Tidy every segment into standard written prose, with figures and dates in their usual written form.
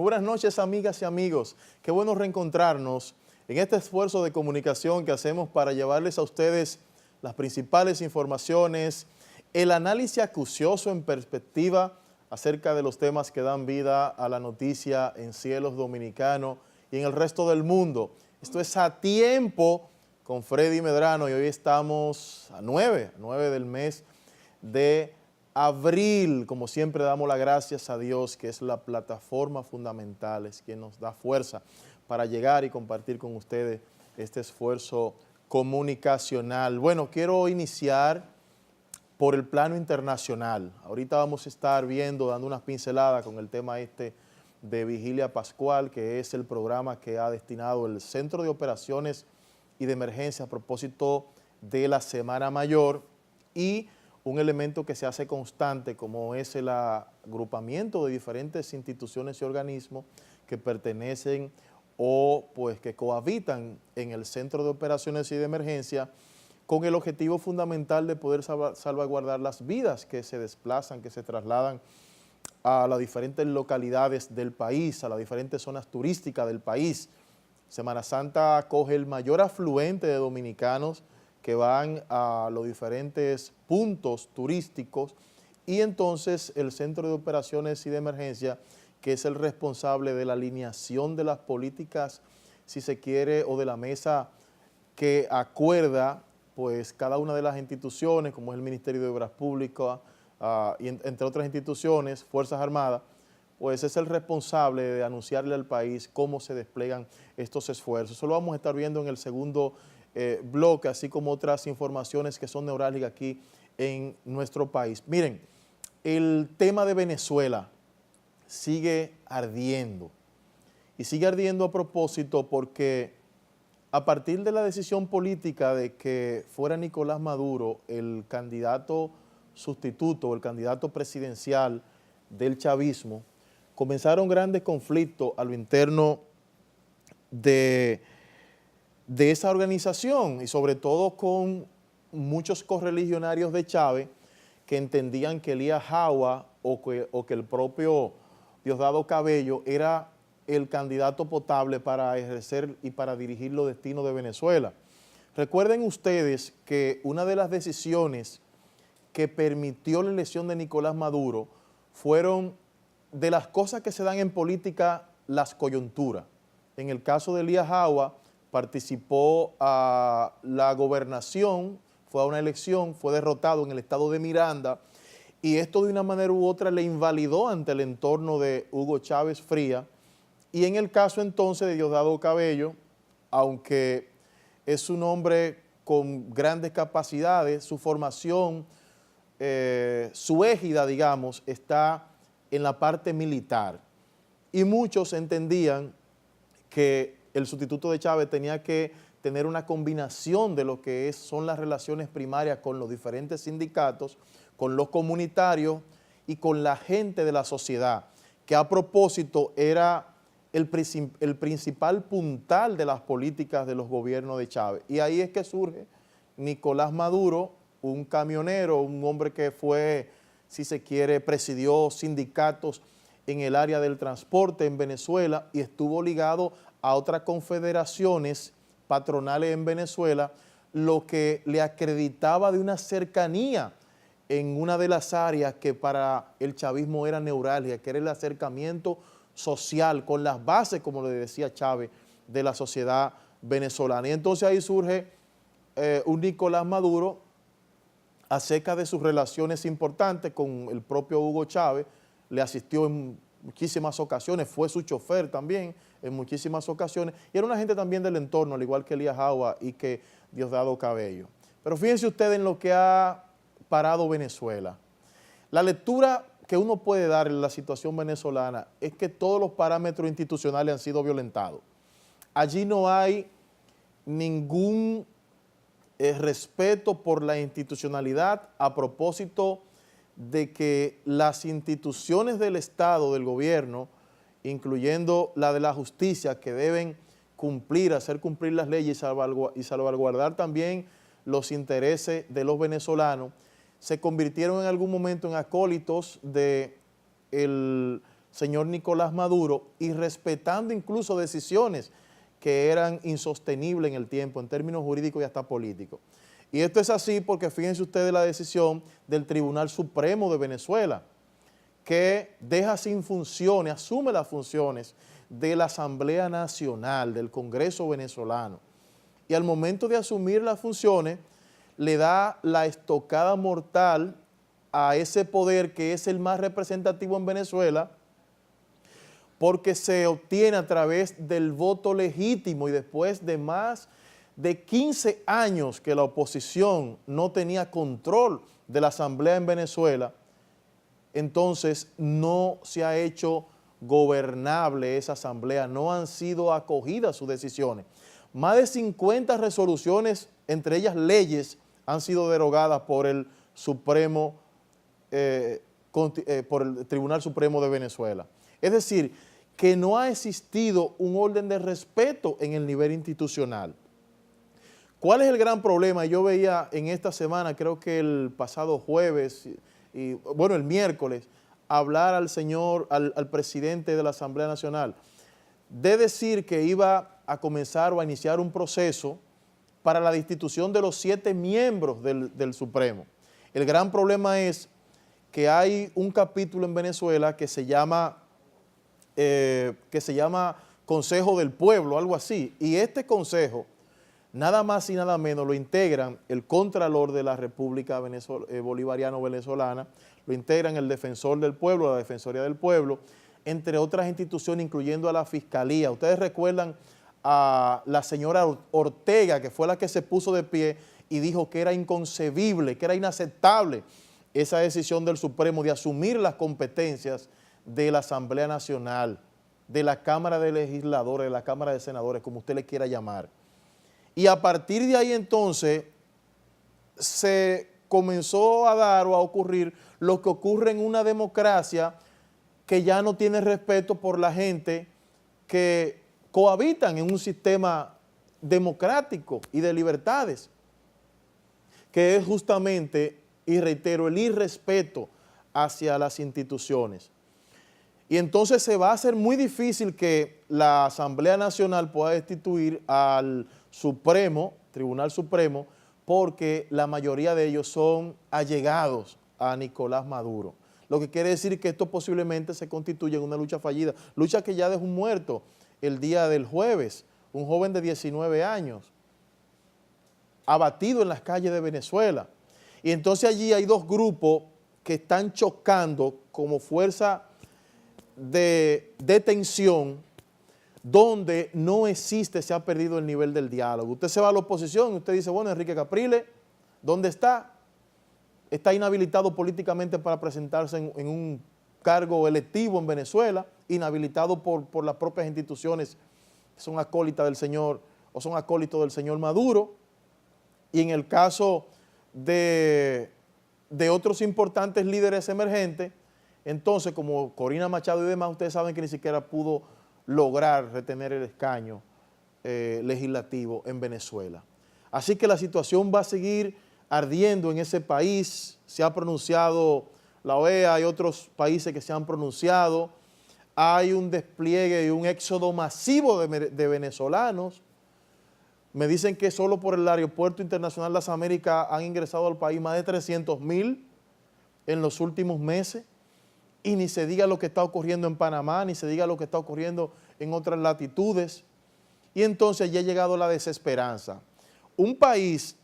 Muy buenas noches, amigas y amigos. Qué bueno reencontrarnos en este esfuerzo de comunicación que hacemos para llevarles a ustedes las principales informaciones, el análisis acucioso en perspectiva acerca de los temas que dan vida a la noticia en cielos dominicanos y en el resto del mundo. Esto es A Tiempo con Freddy Medrano y hoy estamos a 9 del mes de abril. Como siempre damos las gracias a Dios, que es la plataforma fundamental, es quien nos da fuerza para llegar y compartir con ustedes este esfuerzo comunicacional. Bueno, quiero iniciar por el plano internacional. Ahorita vamos a estar viendo, dando unas pinceladas con el tema de Vigilia Pascual, que es el programa que ha destinado el Centro de Operaciones y de Emergencia a propósito de la Semana Mayor, y un elemento que se hace constante como es el agrupamiento de diferentes instituciones y organismos que pertenecen o pues que cohabitan en el Centro de Operaciones y de Emergencia, con el objetivo fundamental de poder salvaguardar las vidas que se desplazan, que se trasladan a las diferentes localidades del país, a las diferentes zonas turísticas del país. Semana Santa acoge el mayor afluente de dominicanos que van a los diferentes puntos turísticos, y entonces el Centro de Operaciones y de Emergencia, que es el responsable de la alineación de las políticas, si se quiere, o de la mesa que acuerda pues cada una de las instituciones, como es el Ministerio de Obras Públicas, y entre otras instituciones, Fuerzas Armadas, pues es el responsable de anunciarle al país cómo se desplegan estos esfuerzos. Eso lo vamos a estar viendo en el segundo bloque, así como otras informaciones que son neurálgicas aquí en nuestro país. Miren, el tema de Venezuela sigue ardiendo, y sigue ardiendo a propósito porque a partir de la decisión política de que fuera Nicolás Maduro el candidato sustituto, el candidato presidencial del chavismo, comenzaron grandes conflictos a lo interno de esa organización, y sobre todo con muchos correligionarios de Chávez que entendían que Elías Jaua o que el propio Diosdado Cabello era el candidato potable para ejercer y para dirigir los destinos de Venezuela. Recuerden ustedes que una de las decisiones que permitió la elección de Nicolás Maduro fueron de las cosas que se dan en política, las coyunturas. En el caso de Elías Jaua, participó a la gobernación, fue a una elección, fue derrotado en el estado de Miranda, y esto de una manera u otra le invalidó ante el entorno de Hugo Chávez Frías. Y en el caso entonces de Diosdado Cabello, aunque es un hombre con grandes capacidades, su formación, su égida, digamos, está en la parte militar. Y muchos entendían que el sustituto de Chávez tenía que tener una combinación de lo que son las relaciones primarias con los diferentes sindicatos, con los comunitarios y con la gente de la sociedad, que a propósito era el principal puntal de las políticas de los gobiernos de Chávez. Y ahí es que surge Nicolás Maduro, un camionero, un hombre que fue, si se quiere, presidió sindicatos en el área del transporte en Venezuela y estuvo ligado a otras confederaciones patronales en Venezuela, lo que le acreditaba de una cercanía en una de las áreas que para el chavismo era neurálgica, que era el acercamiento social con las bases, como le decía Chávez, de la sociedad venezolana. Y entonces ahí surge un Nicolás Maduro acerca de sus relaciones importantes con el propio Hugo Chávez, le asistió en muchísimas ocasiones, fue su chofer también en muchísimas ocasiones, y era una gente también del entorno, al igual que Elías Jaua y que Diosdado Cabello. Pero fíjense ustedes en lo que ha parado Venezuela. La lectura que uno puede dar en la situación venezolana es que todos los parámetros institucionales han sido violentados. Allí no hay ningún respeto por la institucionalidad a propósito de que las instituciones del Estado, del gobierno, incluyendo la de la justicia, que deben cumplir, hacer cumplir las leyes y salvaguardar también los intereses de los venezolanos, se convirtieron en algún momento en acólitos del señor Nicolás Maduro y respetando incluso decisiones que eran insostenibles en el tiempo, en términos jurídicos y hasta políticos. Y esto es así porque fíjense ustedes la decisión del Tribunal Supremo de Venezuela, que deja sin funciones, asume las funciones de la Asamblea Nacional, del Congreso venezolano. Y al momento de asumir las funciones, le da la estocada mortal a ese poder que es el más representativo en Venezuela, porque se obtiene a través del voto legítimo y después de más de 15 años que la oposición no tenía control de la Asamblea en Venezuela, entonces no se ha hecho gobernable esa Asamblea, no han sido acogidas sus decisiones. Más de 50 resoluciones, entre ellas leyes, han sido derogadas por el Supremo, por el Tribunal Supremo de Venezuela. Es decir, que no ha existido un orden de respeto en el nivel institucional. ¿Cuál es el gran problema? Yo veía en esta semana, creo que el pasado jueves, y bueno, el miércoles, hablar al presidente de la Asamblea Nacional, de decir que iba a comenzar o a iniciar un proceso para la destitución de los 7 miembros del Supremo. El gran problema es que hay un capítulo en Venezuela que se llama Consejo del Pueblo, algo así, y este consejo, nada más y nada menos, lo integran el Contralor de la República Bolivariana Venezolana, lo integran el Defensor del Pueblo, la Defensoría del Pueblo, entre otras instituciones, incluyendo a la Fiscalía. Ustedes recuerdan a la señora Ortega, que fue la que se puso de pie y dijo que era inconcebible, que era inaceptable esa decisión del Supremo de asumir las competencias de la Asamblea Nacional, de la Cámara de Legisladores, de la Cámara de Senadores, como usted le quiera llamar. Y a partir de ahí entonces se comenzó a dar o a ocurrir lo que ocurre en una democracia que ya no tiene respeto por la gente que cohabitan en un sistema democrático y de libertades, que es justamente, y reitero, el irrespeto hacia las instituciones. Y entonces se va a hacer muy difícil que la Asamblea Nacional pueda destituir al Supremo, Tribunal Supremo, porque la mayoría de ellos son allegados a Nicolás Maduro. Lo que quiere decir que esto posiblemente se constituye en una lucha fallida, lucha que ya dejó un muerto el día del jueves, un joven de 19 años, abatido en las calles de Venezuela. Y entonces allí hay dos grupos que están chocando como fuerza de tensión, donde no existe, se ha perdido el nivel del diálogo. Usted se va a la oposición y usted dice, bueno, Enrique Capriles, ¿dónde está? Está inhabilitado políticamente para presentarse en un cargo electivo en Venezuela, inhabilitado por las propias instituciones que son acólitas del señor, o son acólitos del señor Maduro. Y en el caso de otros importantes líderes emergentes, entonces, como Corina Machado y demás, ustedes saben que ni siquiera pudo lograr retener el escaño legislativo en Venezuela. Así que la situación va a seguir ardiendo en ese país. Se ha pronunciado la OEA y otros países que se han pronunciado. Hay un despliegue y un éxodo masivo de venezolanos. Me dicen que solo por el Aeropuerto Internacional de las Américas han ingresado al país más de 300,000 en los últimos meses. Y ni se diga lo que está ocurriendo en Panamá, ni se diga lo que está ocurriendo en otras latitudes. Y entonces ya ha llegado la desesperanza. Un país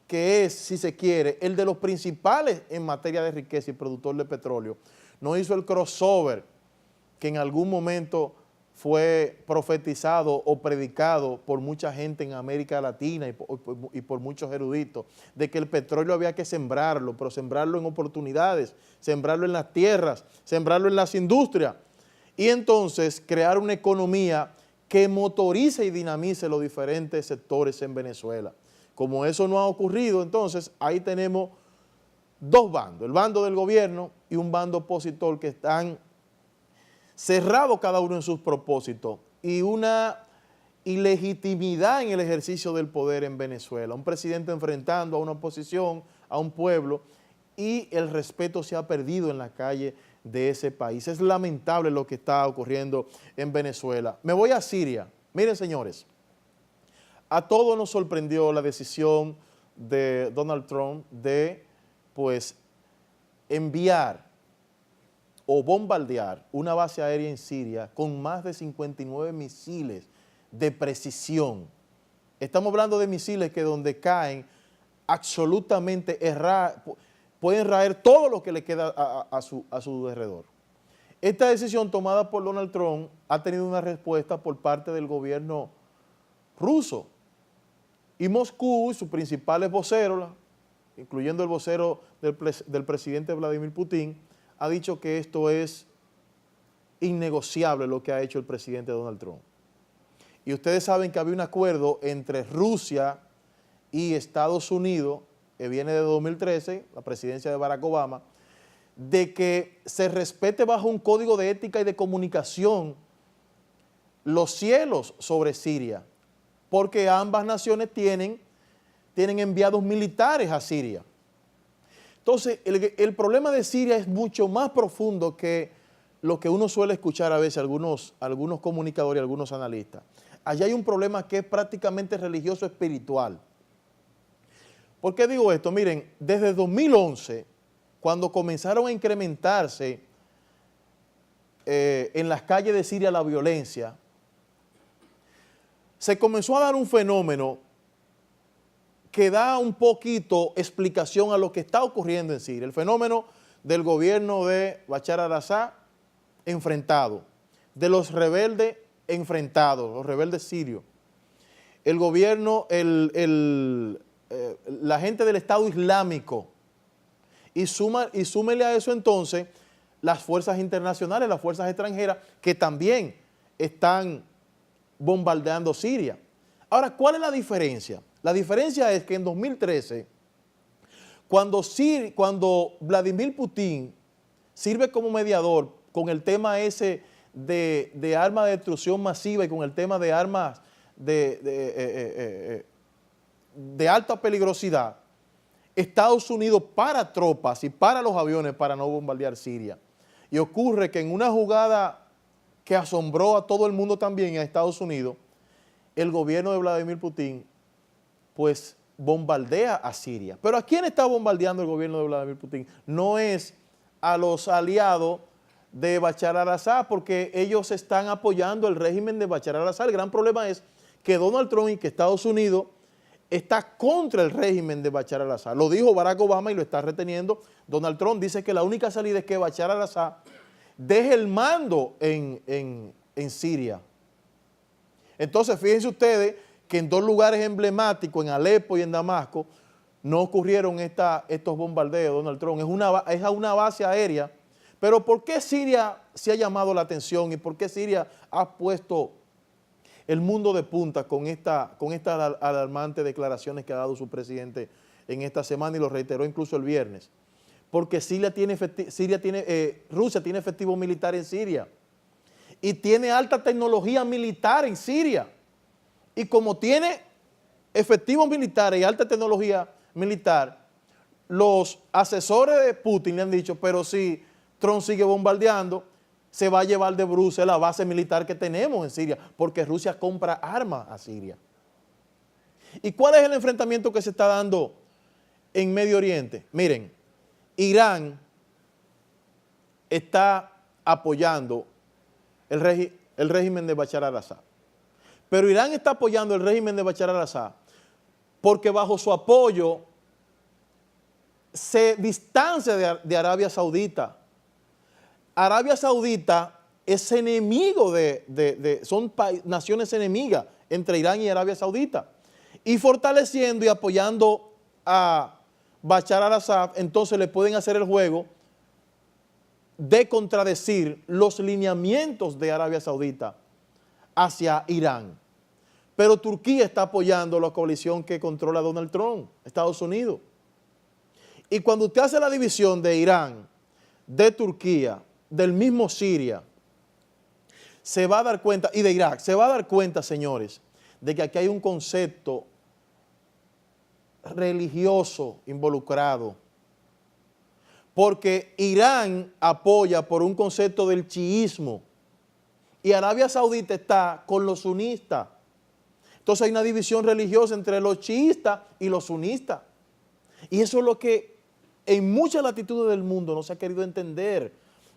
que es, si se quiere, el de los principales en materia de riqueza y productor de petróleo, no hizo el crossover que en algún momento fue profetizado o predicado por mucha gente en América Latina y por muchos eruditos, de que el petróleo había que sembrarlo, pero sembrarlo en oportunidades, sembrarlo en las tierras, sembrarlo en las industrias, y entonces crear una economía que motorice y dinamice los diferentes sectores en Venezuela. Como eso no ha ocurrido, entonces ahí tenemos dos bandos, el bando del gobierno y un bando opositor que están cerrados cada uno en sus propósitos y una ilegitimidad en el ejercicio del poder en Venezuela. Un presidente enfrentando a una oposición, a un pueblo, y el respeto se ha perdido en la calle de ese país. Es lamentable lo que está ocurriendo en Venezuela. Me voy a Siria. Miren, señores, a todos nos sorprendió la decisión de Donald Trump de, pues, enviar o bombardear una base aérea en Siria con más de 59 misiles de precisión. Estamos hablando de misiles que donde caen absolutamente pueden raer todo lo que le queda a su derredor. Esta decisión tomada por Donald Trump ha tenido una respuesta por parte del gobierno ruso. Y Moscú y sus principales voceros, incluyendo el vocero del presidente Vladimir Putin, ha dicho que esto es innegociable lo que ha hecho el presidente Donald Trump. Y ustedes saben que había un acuerdo entre Rusia y Estados Unidos, que viene de 2013, la presidencia de Barack Obama, de que se respete bajo un código de ética y de comunicación los cielos sobre Siria, porque ambas naciones tienen enviados militares a Siria. Entonces, el problema de Siria es mucho más profundo que lo que uno suele escuchar a veces algunos comunicadores y algunos analistas. Allá hay un problema que es prácticamente religioso espiritual. ¿Por qué digo esto? Miren, desde 2011, cuando comenzaron a incrementarse en las calles de Siria la violencia, se comenzó a dar un fenómeno que da un poquito explicación a lo que está ocurriendo en Siria. El fenómeno del gobierno de Bashar al-Assad enfrentado, de los rebeldes enfrentados, los rebeldes sirios. El gobierno, la gente del Estado Islámico. Y súmele a eso entonces las fuerzas internacionales, las fuerzas extranjeras que también están bombardeando Siria. Ahora, ¿cuál es la diferencia? La diferencia es que en 2013, cuando Vladimir Putin sirve como mediador con el tema ese de armas de destrucción masiva y con el tema de armas de alta peligrosidad, Estados Unidos para tropas y para los aviones para no bombardear Siria. Y ocurre que en una jugada que asombró a todo el mundo también, a Estados Unidos, el gobierno de Vladimir Putin pues bombardea a Siria. Pero ¿a quién está bombardeando el gobierno de Vladimir Putin? No es a los aliados de Bashar al-Assad, porque ellos están apoyando el régimen de Bashar al-Assad. El gran problema es que Donald Trump y que Estados Unidos está contra el régimen de Bashar al-Assad. Lo dijo Barack Obama y lo está reteniendo. Donald Trump dice que la única salida es que Bashar al-Assad deje el mando en Siria. Entonces, fíjense ustedes que en dos lugares emblemáticos, en Alepo y en Damasco, no ocurrieron estos bombardeos, Donald Trump. Es a una base aérea. Pero ¿por qué Siria se ha llamado la atención y por qué Siria ha puesto el mundo de punta con estas alarmantes declaraciones que ha dado su presidente en esta semana y lo reiteró incluso el viernes? Porque Rusia tiene efectivo militar en Siria y tiene alta tecnología militar en Siria. Y como tiene efectivos militares y alta tecnología militar, los asesores de Putin le han dicho, pero si Trump sigue bombardeando, se va a llevar de Bruselas la base militar que tenemos en Siria, porque Rusia compra armas a Siria. ¿Y cuál es el enfrentamiento que se está dando en Medio Oriente? Miren, Irán está apoyando el régimen de Bashar al-Assad. Pero Irán está apoyando el régimen de Bashar al-Assad porque bajo su apoyo se distancia de Arabia Saudita. Arabia Saudita es enemigo son naciones enemigas entre Irán y Arabia Saudita. Y fortaleciendo y apoyando a Bashar al-Assad, entonces le pueden hacer el juego de contradecir los lineamientos de Arabia Saudita hacia Irán. Pero Turquía está apoyando la coalición que controla Donald Trump, Estados Unidos. Y cuando usted hace la división de Irán, de Turquía, del mismo Siria, se va a dar cuenta, y de Irak, se va a dar cuenta, señores, de que aquí hay un concepto religioso involucrado. porque Irán apoya por un concepto del chiismo y Arabia Saudita está con los sunistas. Entonces hay una división religiosa entre los chiistas y los sunistas. Y eso es lo que en muchas latitudes del mundo no se ha querido entender,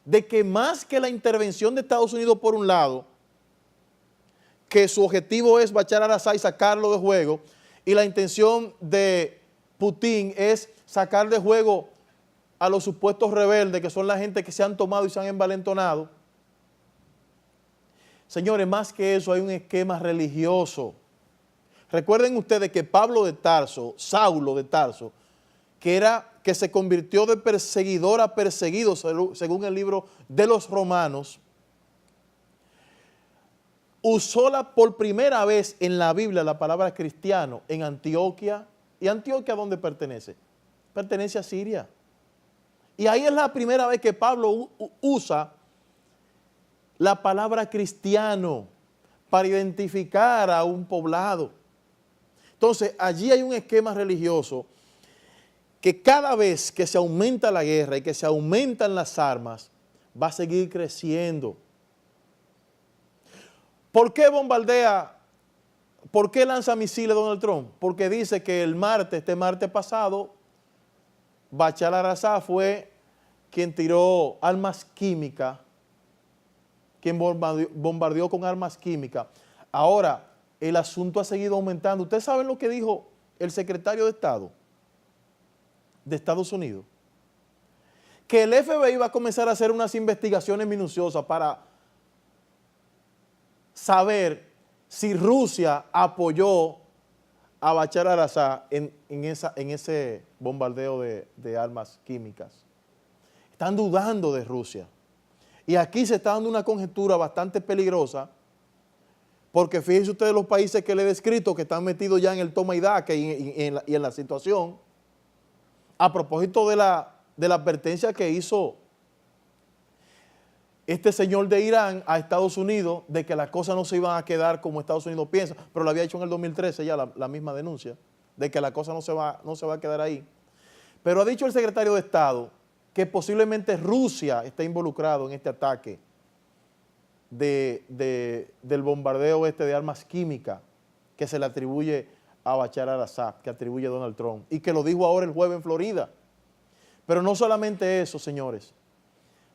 de que más que la intervención de Estados Unidos por un lado, que su objetivo es Bashar al-Assad y sacarlo de juego, y la intención de Putin es sacar de juego a los supuestos rebeldes, que son la gente que se han tomado y se han envalentonado. Señores, más que eso hay un esquema religioso. Recuerden ustedes que Pablo de Tarso, Saulo de Tarso, que se convirtió de perseguidor a perseguido, según el libro de los Romanos, usó por primera vez en la Biblia la palabra cristiano en Antioquia. ¿Y Antioquia dónde pertenece? Pertenece a Siria. Y ahí es la primera vez que Pablo usa la palabra cristiano para identificar a un poblado. Entonces, allí hay un esquema religioso que cada vez que se aumenta la guerra y que se aumentan las armas, va a seguir creciendo. ¿Por qué bombardea? ¿Por qué lanza misiles Donald Trump? Porque dice que este martes pasado, Bashar al-Assad fue quien tiró armas químicas, quien bombardeó con armas químicas. Ahora, el asunto ha seguido aumentando. ¿Ustedes saben lo que dijo el secretario de Estado de Estados Unidos? Que el FBI va a comenzar a hacer unas investigaciones minuciosas para saber si Rusia apoyó a Bashar al-Assad en ese bombardeo de armas químicas. Están dudando de Rusia. Y aquí se está dando una conjetura bastante peligrosa, porque fíjense ustedes los países que le he descrito que están metidos ya en el toma y daca y en la situación, a propósito de la advertencia que hizo este señor de Irán a Estados Unidos de que las cosas no se iban a quedar como Estados Unidos piensa, pero lo había hecho en el 2013 ya la misma denuncia, de que la cosa no se va a quedar ahí. Pero ha dicho el secretario de Estado que posiblemente Rusia está involucrado en este ataque del bombardeo de armas químicas que se le atribuye a Bashar al-Assad, que atribuye Donald Trump, y que lo dijo ahora el jueves en Florida. Pero no solamente eso, señores.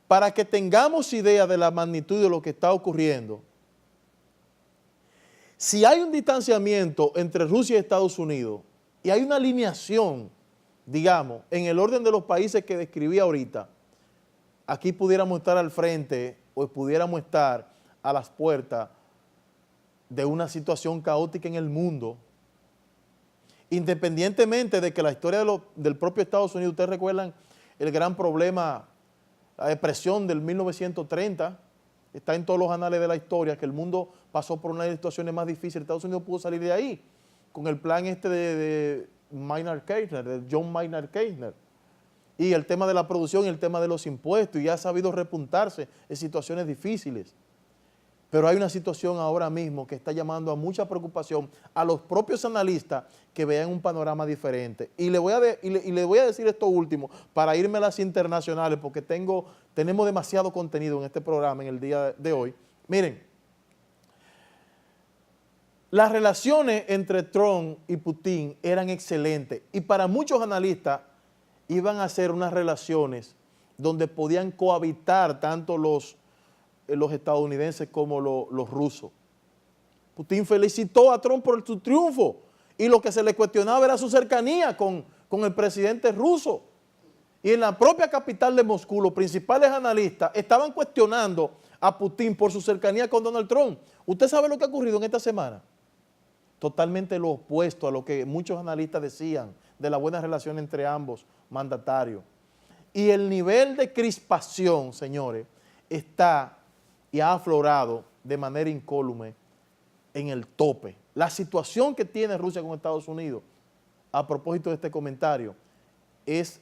Para que tengamos idea de la magnitud de lo que está ocurriendo, si hay un distanciamiento entre Rusia y Estados Unidos y hay una alineación, digamos, en el orden de los países que describí ahorita, aquí pudiéramos estar al frente o pudiéramos estar a las puertas de una situación caótica en el mundo, independientemente de que la historia del propio Estados Unidos, ustedes recuerdan el gran problema, la depresión del 1930, está en todos los anales de la historia, que el mundo pasó por una de las situaciones más difíciles. Estados Unidos pudo salir de ahí con el plan de Maynard Keynes, de John Maynard Keynes, y el tema de la producción y el tema de los impuestos, y ha sabido repuntarse en situaciones difíciles. Pero hay una situación ahora mismo que está llamando a mucha preocupación a los propios analistas que vean un panorama diferente. Y le voy a decir esto último para irme a las internacionales, porque tenemos demasiado contenido en este programa en el día de hoy. Miren, las relaciones entre Trump y Putin eran excelentes y para muchos analistas iban a ser unas relaciones donde podían cohabitar tanto los estadounidenses como los rusos. Putin felicitó a Trump por su triunfo y lo que se le cuestionaba era su cercanía con el presidente ruso. Y en la propia capital de Moscú, los principales analistas estaban cuestionando a Putin por su cercanía con Donald Trump. ¿Usted sabe lo que ha ocurrido en esta semana? Totalmente lo opuesto a lo que muchos analistas decían de la buena relación entre ambos mandatarios. Y el nivel de crispación, señores, está y ha aflorado de manera incólume en el tope. La situación que tiene Rusia con Estados Unidos, a propósito de este comentario, es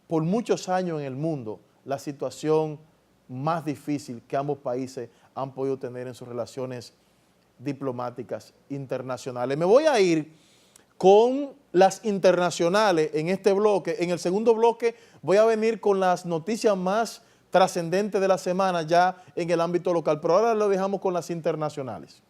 por muchos años en el mundo la situación más difícil que ambos países han podido tener en sus relaciones diplomáticas internacionales. Me voy a ir con las internacionales en este bloque. En el segundo bloque voy a venir con las noticias más trascendentes de la semana ya en el ámbito local, pero ahora lo dejamos con las internacionales.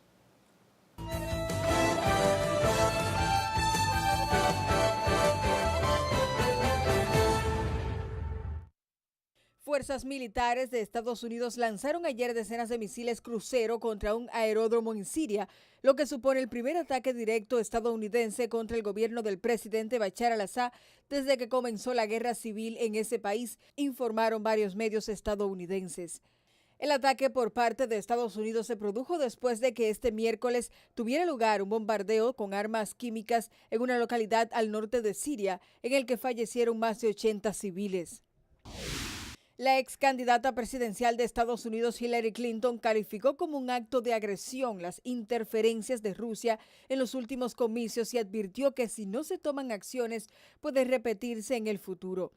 Fuerzas militares de Estados Unidos lanzaron ayer decenas de misiles crucero contra un aeródromo en Siria, lo que supone el primer ataque directo estadounidense contra el gobierno del presidente Bashar al-Assad desde que comenzó la guerra civil en ese país, informaron varios medios estadounidenses. El ataque por parte de Estados Unidos se produjo después de que este miércoles tuviera lugar un bombardeo con armas químicas en una localidad al norte de Siria, en el que fallecieron más de 80 civiles. La ex candidata presidencial de Estados Unidos, Hillary Clinton, calificó como un acto de agresión las interferencias de Rusia en los últimos comicios y advirtió que si no se toman acciones puede repetirse en el futuro.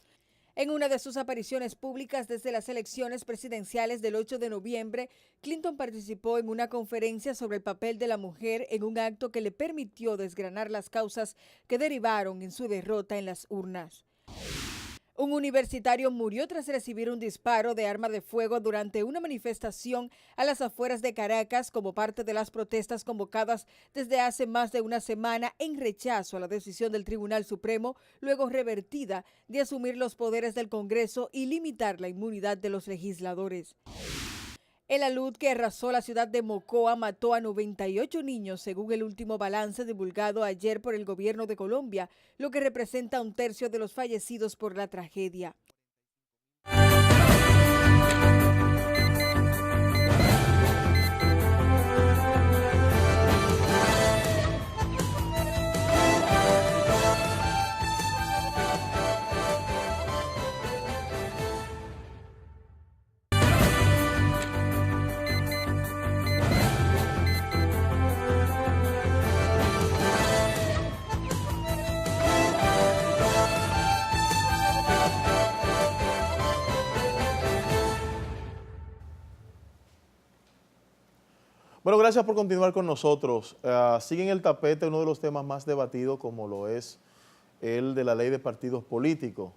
En una de sus apariciones públicas desde las elecciones presidenciales del 8 de noviembre, Clinton participó en una conferencia sobre el papel de la mujer en un acto que le permitió desgranar las causas que derivaron en su derrota en las urnas. Un universitario murió tras recibir un disparo de arma de fuego durante una manifestación a las afueras de Caracas como parte de las protestas convocadas desde hace más de una semana en rechazo a la decisión del Tribunal Supremo, luego revertida, de asumir los poderes del Congreso y limitar la inmunidad de los legisladores. El alud que arrasó la ciudad de Mocoa mató a 98 niños, según el último balance divulgado ayer por el gobierno de Colombia, lo que representa un tercio de los fallecidos por la tragedia. Bueno, gracias por continuar con nosotros. Sigue en el tapete uno de los temas más debatidos, como lo es el de la ley de partidos políticos,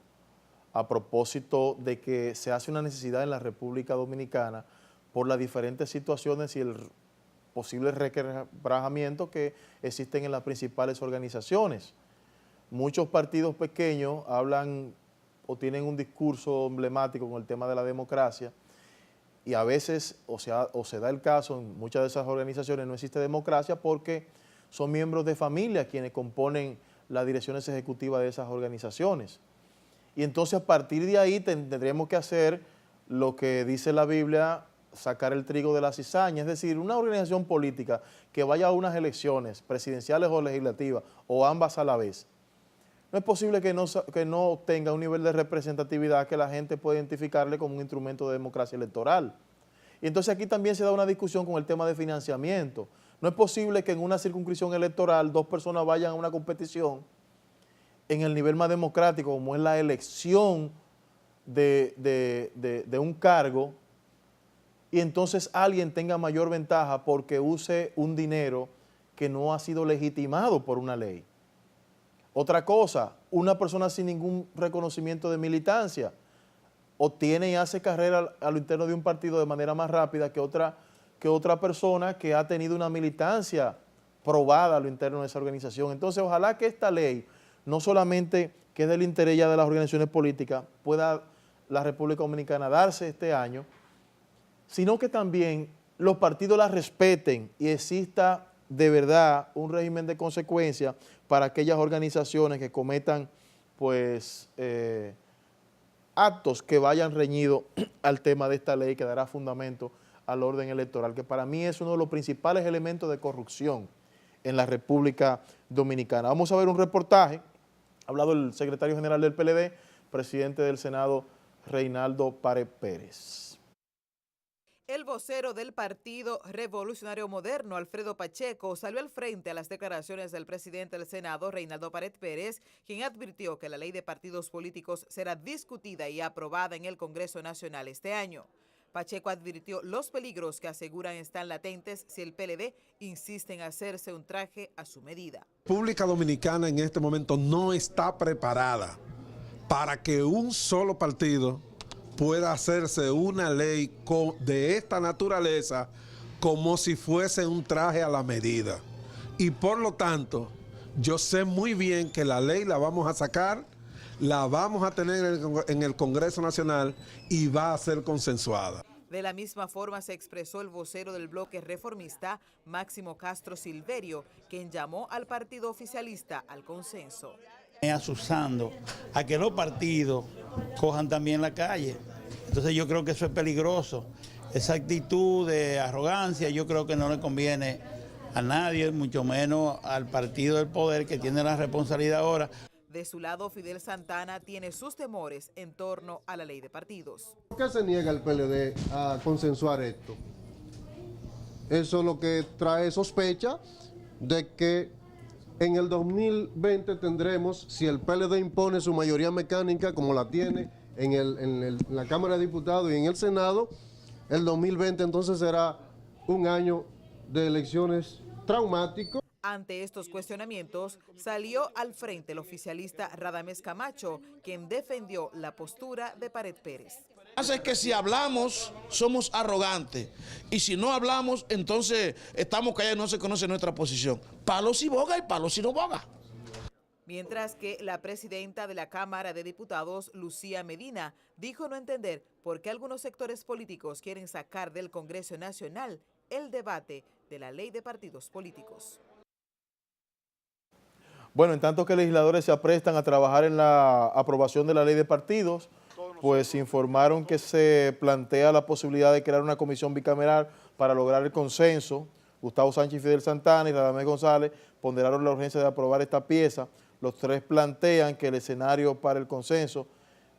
a propósito de que se hace una necesidad en la República Dominicana por las diferentes situaciones y el posible requebrajamiento que existen en las principales organizaciones. Muchos partidos pequeños hablan o tienen un discurso emblemático con el tema de la democracia, y a veces, o se da el caso, en muchas de esas organizaciones no existe democracia porque son miembros de familia quienes componen las direcciones ejecutivas de esas organizaciones. Y entonces a partir de ahí tendremos que hacer lo que dice la Biblia, sacar el trigo de la cizaña, es decir, una organización política que vaya a unas elecciones presidenciales o legislativas, o ambas a la vez. No es posible que no tenga un nivel de representatividad que la gente pueda identificarle como un instrumento de democracia electoral. Y entonces aquí también se da una discusión con el tema de financiamiento. No es posible que en una circunscripción electoral dos personas vayan a una competición en el nivel más democrático, como es la elección de un cargo, y entonces alguien tenga mayor ventaja porque use un dinero que no ha sido legitimado por una ley. Otra cosa, una persona sin ningún reconocimiento de militancia obtiene y hace carrera a lo interno de un partido de manera más rápida que otra persona que ha tenido una militancia probada a lo interno de esa organización. Entonces, ojalá que esta ley no solamente que es del interés ya de las organizaciones políticas, pueda la República Dominicana darse este año, sino que también los partidos la respeten y exista de verdad un régimen de consecuencia para aquellas organizaciones que cometan pues actos que vayan reñidos al tema de esta ley que dará fundamento al orden electoral, que para mí es uno de los principales elementos de corrupción en la República Dominicana. Vamos a ver un reportaje, ha hablado el secretario general del PLD, presidente del Senado, Reinaldo Pared Pérez. El vocero del Partido Revolucionario Moderno, Alfredo Pacheco, salió al frente a las declaraciones del presidente del Senado, Reinaldo Pared Pérez, quien advirtió que la ley de partidos políticos será discutida y aprobada en el Congreso Nacional este año. Pacheco advirtió los peligros que aseguran están latentes si el PLD insiste en hacerse un traje a su medida. República Dominicana en este momento no está preparada para que un solo partido pueda hacerse una ley de esta naturaleza como si fuese un traje a la medida. Y por lo tanto, yo sé muy bien que la ley la vamos a sacar, la vamos a tener en el Congreso Nacional y va a ser consensuada. De la misma forma se expresó el vocero del bloque reformista, Máximo Castro Silverio, quien llamó al partido oficialista al consenso. Asusando a que los partidos cojan también la calle. Entonces yo creo que eso es peligroso. Esa actitud de arrogancia yo creo que no le conviene a nadie, mucho menos al partido del poder que tiene la responsabilidad ahora. De su lado, Fidel Santana tiene sus temores en torno a la ley de partidos. ¿Por qué se niega el PLD a consensuar esto? Eso es lo que trae sospecha de que en el 2020 tendremos, si el PLD impone su mayoría mecánica como la tiene en la Cámara de Diputados y en el Senado, el 2020 entonces será un año de elecciones traumático. Ante estos cuestionamientos, salió al frente el oficialista Radamés Camacho, quien defendió la postura de Pared Pérez. Hace que si hablamos somos arrogantes y si no hablamos entonces estamos callados, no se conoce nuestra posición. Palo si boga y palo si no boga. Mientras que la presidenta de la Cámara de Diputados, Lucía Medina, dijo no entender por qué algunos sectores políticos quieren sacar del Congreso Nacional el debate de la ley de partidos políticos. Bueno, en tanto que legisladores se aprestan a trabajar en la aprobación de la ley de partidos, pues informaron que se plantea la posibilidad de crear una comisión bicameral para lograr el consenso. Gustavo Sánchez y Fidel Santana y Radamés González ponderaron la urgencia de aprobar esta pieza. Los tres plantean que el escenario para el consenso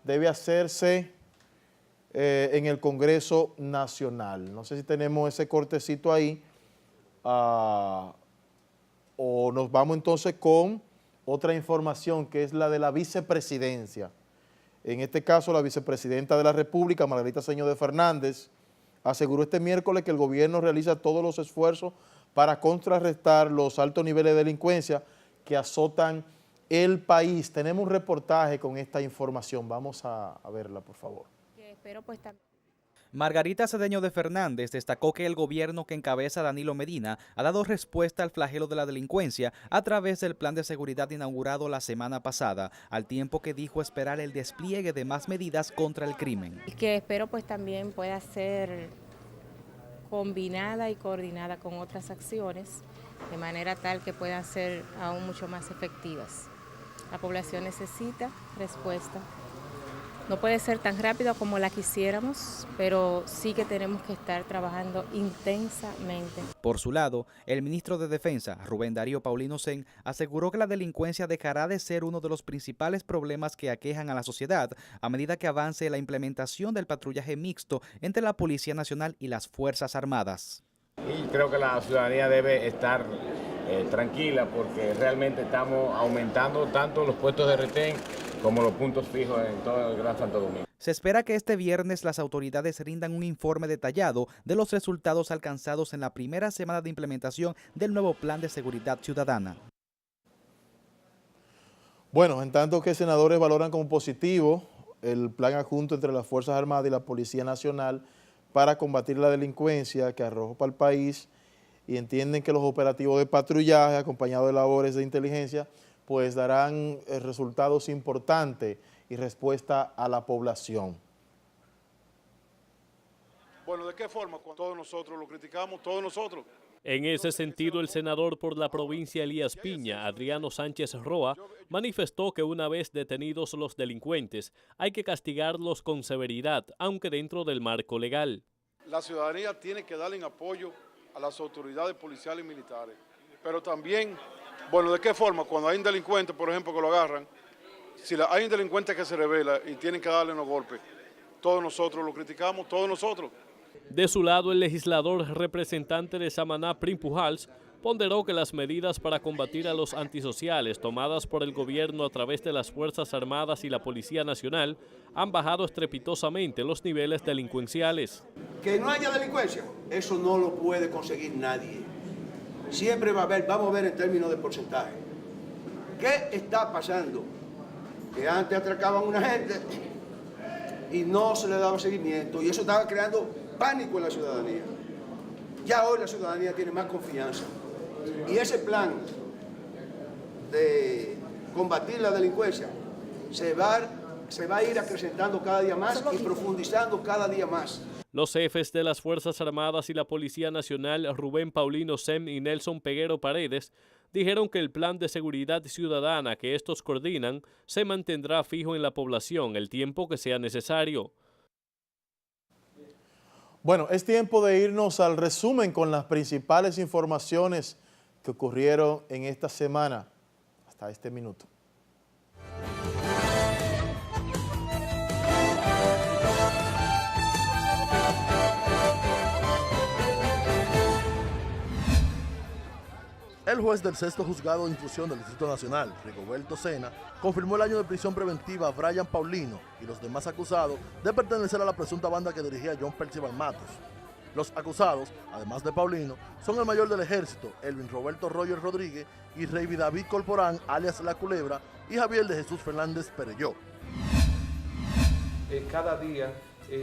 debe hacerse en el Congreso Nacional. No sé si tenemos ese cortecito ahí. O nos vamos entonces con otra información que es la de la vicepresidencia. En este caso, la vicepresidenta de la República, Margarita Cedeño de Fernández, aseguró este miércoles que el gobierno realiza todos los esfuerzos para contrarrestar los altos niveles de delincuencia que azotan el país. Tenemos un reportaje con esta información. Vamos a verla, por favor. Espero pues también. Margarita Cedeño de Fernández destacó que el gobierno que encabeza Danilo Medina ha dado respuesta al flagelo de la delincuencia a través del plan de seguridad inaugurado la semana pasada, al tiempo que dijo esperar el despliegue de más medidas contra el crimen. Y que espero pues también pueda ser combinada y coordinada con otras acciones, de manera tal que puedan ser aún mucho más efectivas. La población necesita respuesta. No puede ser tan rápido como la quisiéramos, pero sí que tenemos que estar trabajando intensamente. Por su lado, el ministro de Defensa, Rubén Darío Paulino Sen, aseguró que la delincuencia dejará de ser uno de los principales problemas que aquejan a la sociedad a medida que avance la implementación del patrullaje mixto entre la Policía Nacional y las Fuerzas Armadas. Y creo que la ciudadanía debe estar tranquila porque realmente estamos aumentando tanto los puestos de retén como los puntos fijos en todo el Gran Santo Domingo. Se espera que este viernes las autoridades rindan un informe detallado de los resultados alcanzados en la primera semana de implementación del nuevo Plan de Seguridad Ciudadana. Bueno, en tanto que senadores valoran como positivo el plan adjunto entre las Fuerzas Armadas y la Policía Nacional para combatir la delincuencia que arroja el país y entienden que los operativos de patrullaje acompañados de labores de inteligencia pues darán resultados importantes y respuesta a la población. Bueno, ¿de qué forma? Cuando todos nosotros lo criticamos, todos nosotros. En ese sentido, el senador por la provincia Elías Piña, Adriano Sánchez Roa, manifestó que una vez detenidos los delincuentes, hay que castigarlos con severidad, aunque dentro del marco legal. La ciudadanía tiene que darle apoyo a las autoridades policiales y militares, pero también, bueno, ¿de qué forma? Cuando hay un delincuente, por ejemplo, que lo agarran, si hay un delincuente que se revela y tienen que darle unos golpes, todos nosotros lo criticamos, todos nosotros. De su lado, el legislador representante de Samaná, Prim Pujals, ponderó que las medidas para combatir a los antisociales tomadas por el gobierno a través de las Fuerzas Armadas y la Policía Nacional han bajado estrepitosamente los niveles delincuenciales. Que no haya delincuencia, eso no lo puede conseguir nadie. Siempre va a haber, vamos a ver en términos de porcentaje. ¿Qué está pasando? Que antes atracaban a una gente y no se le daba seguimiento y eso estaba creando pánico en la ciudadanía. Ya hoy la ciudadanía tiene más confianza y ese plan de combatir la delincuencia se va a ir acrecentando cada día más y profundizando cada día más. Los jefes de las Fuerzas Armadas y la Policía Nacional, Rubén Paulino Sem y Nelson Peguero Paredes, dijeron que el plan de seguridad ciudadana que estos coordinan se mantendrá fijo en la población el tiempo que sea necesario. Bueno, es tiempo de irnos al resumen con las principales informaciones que ocurrieron en esta semana hasta este minuto. El juez del sexto juzgado de instrucción del Distrito Nacional, Rigoberto Sena, confirmó el año de prisión preventiva a Brian Paulino y los demás acusados de pertenecer a la presunta banda que dirigía John Percival Matos. Los acusados, además de Paulino, son el mayor del ejército, Elvin Roberto Roger Rodríguez y Reyvi David Corporán, alias La Culebra, y Javier de Jesús Fernández Perelló. Cada día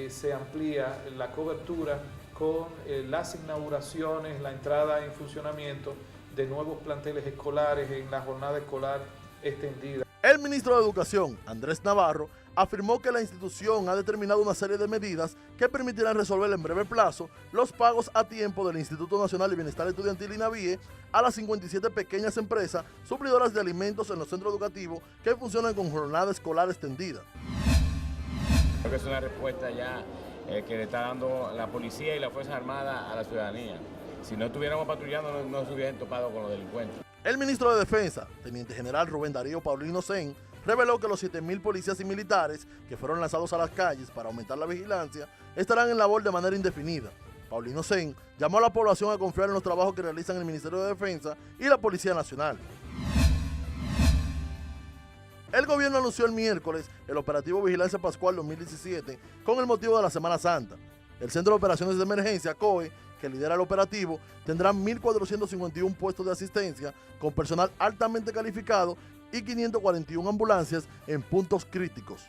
se amplía la cobertura con las inauguraciones, la entrada en funcionamiento de nuevos planteles escolares en la jornada escolar extendida. El ministro de Educación, Andrés Navarro, afirmó que la institución ha determinado una serie de medidas que permitirán resolver en breve plazo los pagos a tiempo del Instituto Nacional de Bienestar Estudiantil INAVIE a las 57 pequeñas empresas suplidoras de alimentos en los centros educativos que funcionan con jornada escolar extendida. Creo que es una respuesta ya que le está dando la policía y las Fuerzas Armadas a la ciudadanía. Si no estuviéramos patrullando, no se hubieran topado con los delincuentes. El ministro de Defensa, Teniente General Rubén Darío Paulino Sen, reveló que los 7.000 policías y militares que fueron lanzados a las calles para aumentar la vigilancia estarán en labor de manera indefinida. Paulino Sen llamó a la población a confiar en los trabajos que realizan el Ministerio de Defensa y la Policía Nacional. El gobierno anunció el miércoles el operativo Vigilancia Pascual 2017 con el motivo de la Semana Santa. El Centro de Operaciones de Emergencia, COE, que lidera el operativo, tendrá 1.451 puestos de asistencia con personal altamente calificado y 541 ambulancias en puntos críticos,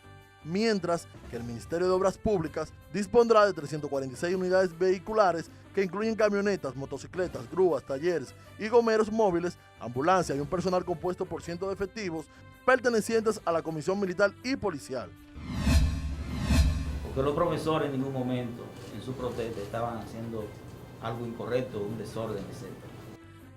mientras que el Ministerio de Obras Públicas dispondrá de 346 unidades vehiculares que incluyen camionetas, motocicletas, grúas, talleres y gomeros móviles, ambulancias y un personal compuesto por cientos de efectivos pertenecientes a la Comisión Militar y Policial. Porque los profesores en ningún momento en su protesta estaban haciendo algo incorrecto, un desorden, etc.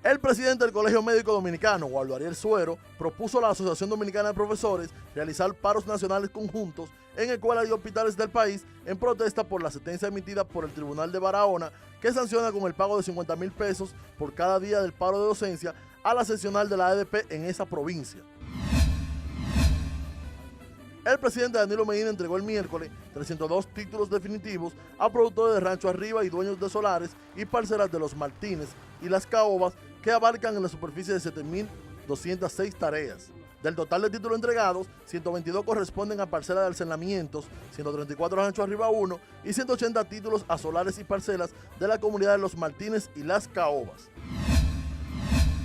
El presidente del Colegio Médico Dominicano, Waldo Ariel Suero, propuso a la Asociación Dominicana de Profesores realizar paros nacionales conjuntos en escuelas y hospitales del país en protesta por la sentencia emitida por el Tribunal de Barahona que sanciona con el pago de 50.000 pesos por cada día del paro de docencia a la seccional de la ADP en esa provincia. El presidente Danilo Medina entregó el miércoles 302 títulos definitivos a productores de Rancho Arriba y dueños de solares y parcelas de Los Martínez y Las Caobas que abarcan en la superficie de 7.206 tareas. Del total de títulos entregados, 122 corresponden a parcelas de alcenamientos, 134 a Rancho Arriba 1 y 180 títulos a solares y parcelas de la comunidad de Los Martínez y Las Caobas.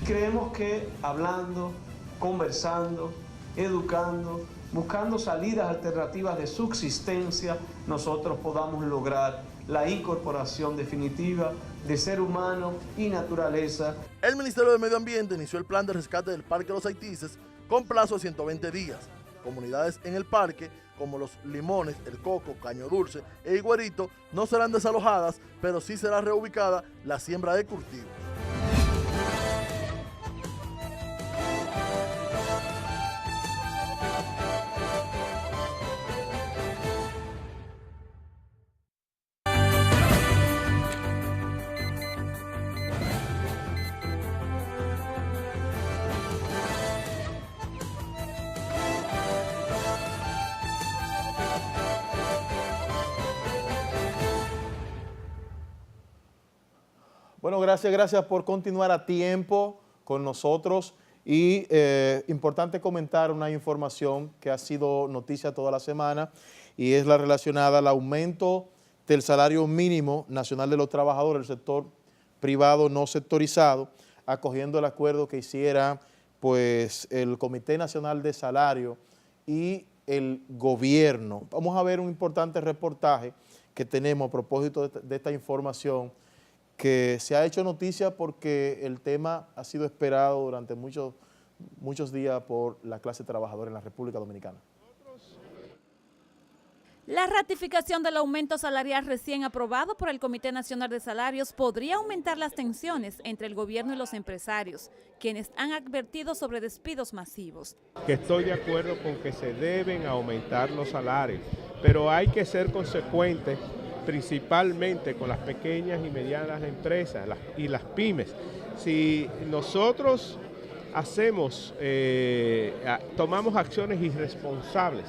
Creemos que hablando, conversando, educando, buscando salidas alternativas de subsistencia, nosotros podamos lograr la incorporación definitiva de ser humano y naturaleza. El Ministerio de Medio Ambiente inició el plan de rescate del Parque Los Haitises con plazo de 120 días. Comunidades en el parque, como Los Limones, El Coco, Caño Dulce e Higuerito, no serán desalojadas, pero sí será reubicada la siembra de cultivos. Bueno, gracias por continuar a tiempo con nosotros. Y importante comentar una información que ha sido noticia toda la semana y es la relacionada al aumento del salario mínimo nacional de los trabajadores del sector privado no sectorizado, acogiendo el acuerdo que hiciera pues el Comité Nacional de Salario y el gobierno. Vamos a ver un importante reportaje que tenemos a propósito de esta información que se ha hecho noticia porque el tema ha sido esperado durante muchos días por la clase trabajadora en la República Dominicana. La ratificación del aumento salarial recién aprobado por el Comité Nacional de Salarios podría aumentar las tensiones entre el gobierno y los empresarios, quienes han advertido sobre despidos masivos. Que estoy de acuerdo con que se deben aumentar los salarios, pero hay que ser consecuentes principalmente con las pequeñas y medianas empresas y las pymes. Si nosotros tomamos acciones irresponsables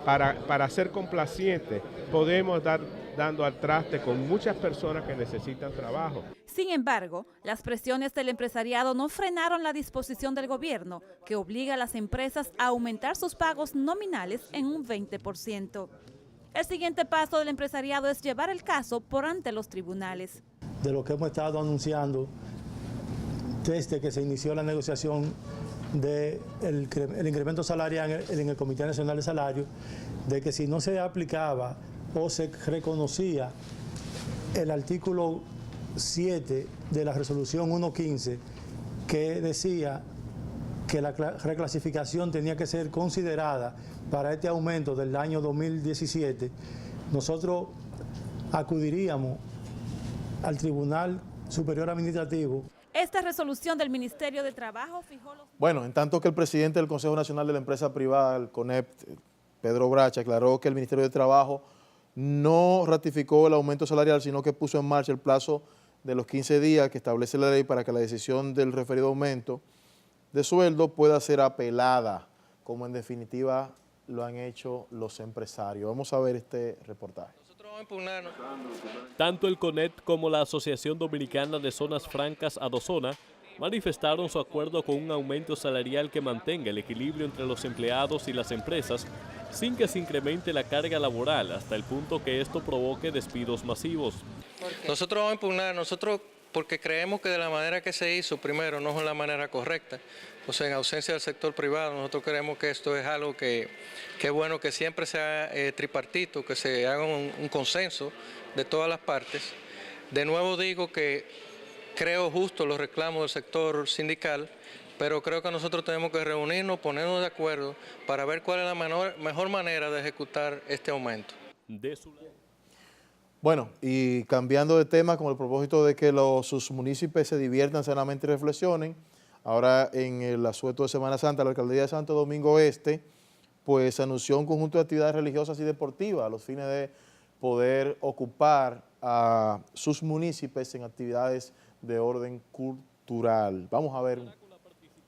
para ser complacientes, podemos dando al traste con muchas personas que necesitan trabajo. Sin embargo, las presiones del empresariado no frenaron la disposición del gobierno, que obliga a las empresas a aumentar sus pagos nominales en un 20%. El siguiente paso del empresariado es llevar el caso por ante los tribunales. De lo que hemos estado anunciando desde que se inició la negociación del incremento salarial en el Comité Nacional de Salario, de que si no se aplicaba o se reconocía el artículo 7 de la resolución 115, que decía que la reclasificación tenía que ser considerada para este aumento del año 2017, nosotros acudiríamos al Tribunal Superior Administrativo. Esta resolución del Ministerio de Trabajo fijó los... Bueno, en tanto que el presidente del Consejo Nacional de la Empresa Privada, el CONEP, Pedro Bracha, aclaró que el Ministerio de Trabajo no ratificó el aumento salarial, sino que puso en marcha el plazo de los 15 días que establece la ley para que la decisión del referido aumento de sueldo pueda ser apelada, como en definitiva lo han hecho los empresarios. Vamos a ver este reportaje. Tanto el CONET como la Asociación Dominicana de Zonas Francas Adozona manifestaron su acuerdo con un aumento salarial que mantenga el equilibrio entre los empleados y las empresas sin que se incremente la carga laboral hasta el punto que esto provoque despidos masivos. Nosotros vamos a impugnar, porque creemos que de la manera que se hizo, primero, no es la manera correcta. O sea, en ausencia del sector privado, nosotros creemos que esto es algo que es bueno que siempre sea tripartito, que se haga un consenso de todas las partes. De nuevo digo que creo justo los reclamos del sector sindical, pero creo que nosotros tenemos que reunirnos, ponernos de acuerdo para ver cuál es la mejor manera de ejecutar este aumento. Bueno, y cambiando de tema con el propósito de que sus municipios se diviertan sanamente y reflexionen, ahora en el asueto de Semana Santa, la Alcaldía de Santo Domingo Este, pues anunció un conjunto de actividades religiosas y deportivas a los fines de poder ocupar a sus municipios en actividades de orden cultural. Vamos a ver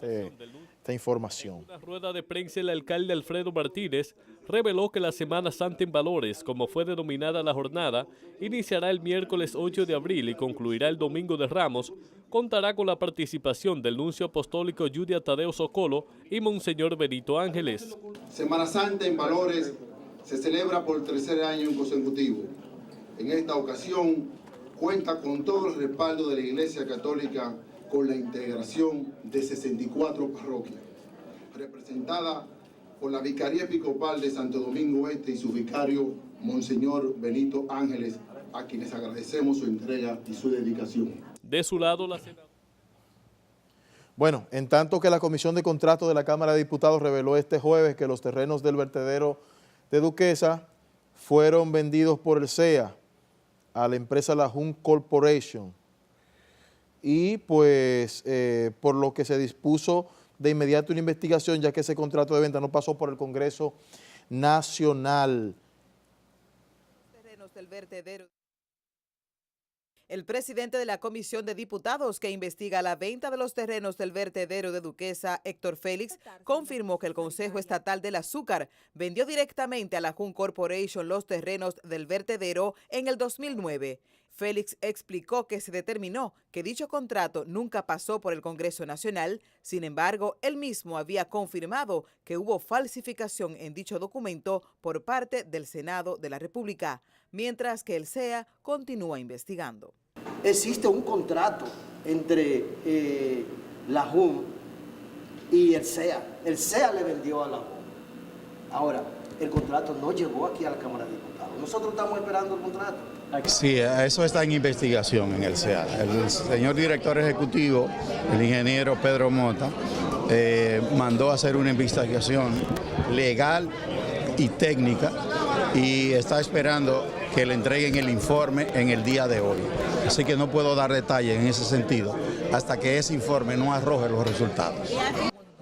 esta información. En una rueda de prensa, el alcalde Alfredo Martínez reveló que la Semana Santa en Valores, como fue denominada la jornada, iniciará el miércoles 8 de abril y concluirá el domingo de Ramos. Contará con la participación del nuncio apostólico Yudia Tadeo Socolo y Monseñor Benito Ángeles. Semana Santa en Valores se celebra por tercer año consecutivo. En esta ocasión cuenta con todo el respaldo de la Iglesia Católica, con la integración de 64 parroquias, representada por la Vicaría Episcopal de Santo Domingo Este y su vicario, Monseñor Benito Ángeles, a quienes agradecemos su entrega y su dedicación. De su lado, Bueno, en tanto que la Comisión de Contratos de la Cámara de Diputados reveló este jueves que los terrenos del vertedero de Duquesa fueron vendidos por el CEA a la empresa La Jun Corporation, y pues por lo que se dispuso de inmediato una investigación, ya que ese contrato de venta no pasó por el Congreso Nacional. Del vertedero. El presidente de la Comisión de Diputados que investiga la venta de los terrenos del vertedero de Duquesa, Héctor Félix, confirmó que el Consejo Estatal del Azúcar vendió directamente a la Jun Corporation los terrenos del vertedero en el 2009. Félix explicó que se determinó que dicho contrato nunca pasó por el Congreso Nacional. Sin embargo, él mismo había confirmado que hubo falsificación en dicho documento por parte del Senado de la República, mientras que el CEA continúa investigando. Existe un contrato entre la JUM y el CEA. El CEA le vendió a la JUM. Ahora, el contrato no llegó aquí a la Cámara de Diputados. Nosotros estamos esperando el contrato. Sí, eso está en investigación en el CEA. El señor director ejecutivo, el ingeniero Pedro Mota, mandó a hacer una investigación legal y técnica y está esperando que le entreguen el informe en el día de hoy. Así que no puedo dar detalles en ese sentido hasta que ese informe no arroje los resultados.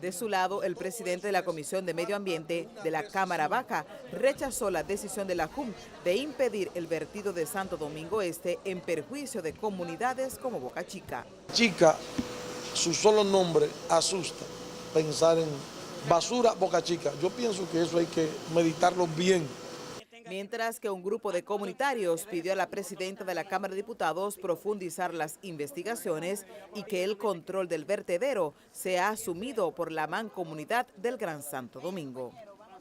De su lado, el presidente de la Comisión de Medio Ambiente de la Cámara Baja rechazó la decisión de la JUM de impedir el vertido de Santo Domingo Este en perjuicio de comunidades como Boca Chica. Chica, su solo nombre asusta, pensar en basura Boca Chica. Yo pienso que eso hay que meditarlo bien. Mientras que un grupo de comunitarios pidió a la presidenta de la Cámara de Diputados profundizar las investigaciones y que el control del vertedero sea asumido por la mancomunidad del Gran Santo Domingo.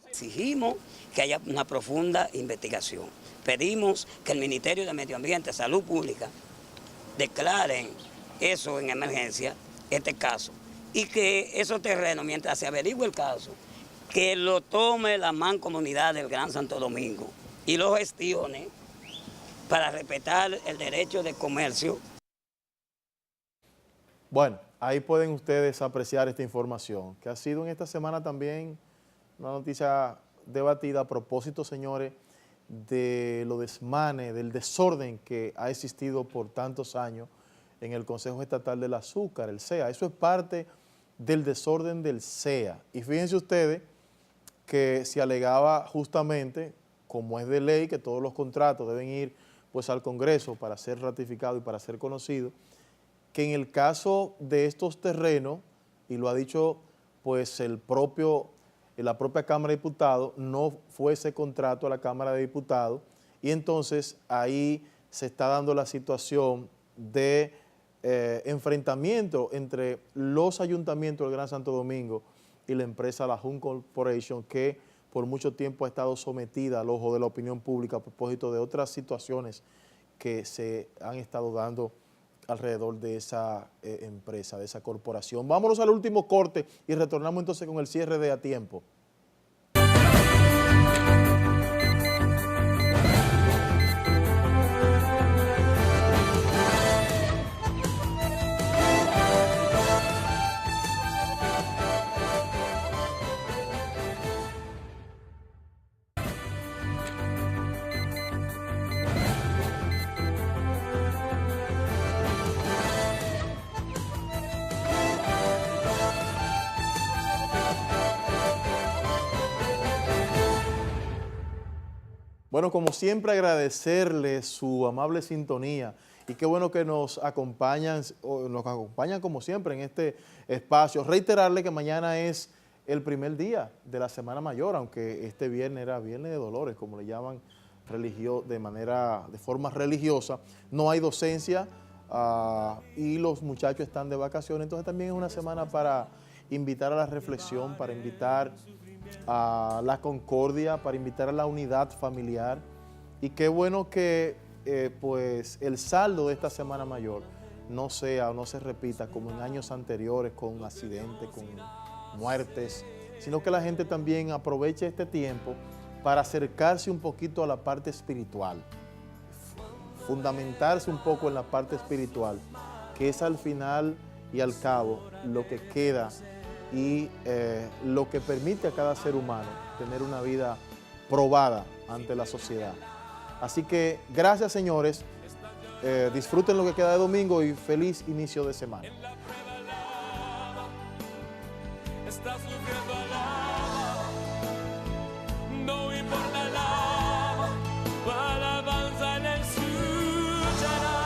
Exigimos que haya una profunda investigación. Pedimos que el Ministerio de Medio Ambiente, Salud Pública, declaren eso en emergencia, este caso, y que esos terrenos, mientras se averigüe el caso, que lo tome la mancomunidad del Gran Santo Domingo y lo gestione para respetar el derecho de comercio. Bueno, ahí pueden ustedes apreciar esta información, que ha sido en esta semana también una noticia debatida a propósito, señores, de lo desmane, del desorden que ha existido por tantos años en el Consejo Estatal del Azúcar, el CEA. Eso es parte del desorden del CEA. Y fíjense ustedes que se alegaba justamente, como es de ley, que todos los contratos deben ir pues al Congreso para ser ratificado y para ser conocido, que en el caso de estos terrenos, y lo ha dicho pues la propia Cámara de Diputados, no fue ese contrato a la Cámara de Diputados, y entonces ahí se está dando la situación de enfrentamiento entre los ayuntamientos del Gran Santo Domingo y la empresa La JUM Corporation, que por mucho tiempo ha estado sometida al ojo de la opinión pública a propósito de otras situaciones que se han estado dando alrededor de esa empresa, de esa corporación. Vámonos al último corte y retornamos entonces con el cierre de A Tiempo. Bueno, como siempre, agradecerles su amable sintonía y qué bueno que nos acompañan como siempre en este espacio. Reiterarle que mañana es el primer día de la Semana Mayor, aunque este viernes era Viernes de Dolores, como le llaman de forma religiosa. No hay docencia y los muchachos están de vacaciones, entonces también es una semana para invitar a la reflexión, para invitar a la concordia, para invitar a la unidad familiar. Y qué bueno que pues el saldo de esta Semana Mayor no se repita como en años anteriores, con accidentes, con muertes, sino que la gente también aproveche este tiempo para acercarse un poquito a la parte espiritual, fundamentarse un poco en la parte espiritual, que es al final y al cabo lo que queda y lo que permite a cada ser humano tener una vida probada ante la sociedad. Así que gracias, señores, disfruten lo que queda de domingo y feliz inicio de semana. Estás sufriendo alaba, no importa alaba, tu alabanza en él escuchará.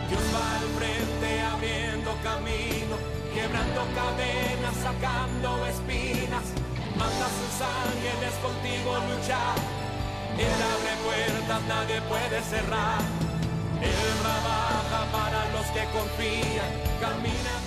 Dios va al frente abriendo camino, quebrando cadenas, sacando espinas, manda sus ángeles contigo luchar, Él abre puertas, nadie puede cerrar. Él trabaja para los que confían, camina.